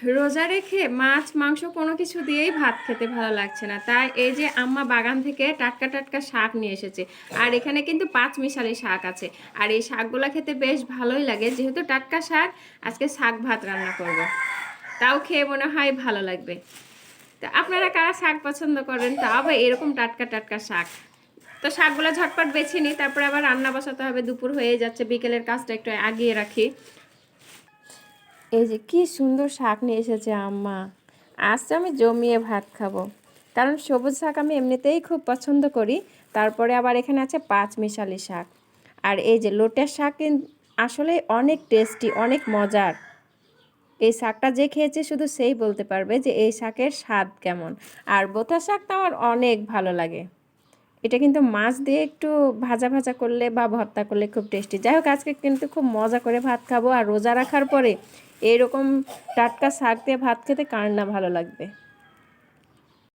রোজা রেখে মাছ মাংস কোনো কিছু দিয়েই ভাত খেতে ভালো লাগছে না, তাই এই যে আম্মা বাগান থেকে টাটকা টাটকা শাক নিয়ে এসেছে। আর এখানে কিন্তু পাঁচ মিশালি শাক আছে। আর এই শাকগুলা খেতে বেশ ভালোই লাগে, যেহেতু টাটকা শাক। আজকে শাক ভাত রান্না করব, তাও খেয়ে মনে হয় ভালো লাগবে। তো আপনারা কারা শাক পছন্দ করেন, তাও আবার এরকম টাটকা টাটকা শাক। তো শাকগুলো ঝটপট বেছে নিই, তারপরে আবার রান্না বসাতে হবে, দুপুর হয়ে যাচ্ছে, বিকেলের কাজটা একটু আগিয়ে রাখি। এই যে কি সুন্দর শাক নিয়ে এসেছে আম্মা, আজ তো আমি জমিয়ে ভাত খাবো। কারণ সবুজ শাক আমি এমনিতেই খুব পছন্দ করি। তারপরে আবার এখানে আছে পাঁচ মিশালি শাক। আর এই যে লোটের শাক আসলে অনেক টেস্টি, অনেক মজার। এই শাকটা যে খেয়েছে শুধু সেই বলতে পারবে যে এই শাকের স্বাদ কেমন। আর বোটা শাকটা আমার অনেক ভালো লাগে। এটা কিন্তু মাছ দিয়ে একটু ভাজা ভাজা করলে বা ভর্তা করলে খুব টেস্টি। যাই হোক, আজকে কিন্তু খুব মজা করে ভাত খাবো। আর রোজা রাখার পরে এরকম টাটকা শাক দিয়ে ভাত খেতে কার না ভালো লাগবে।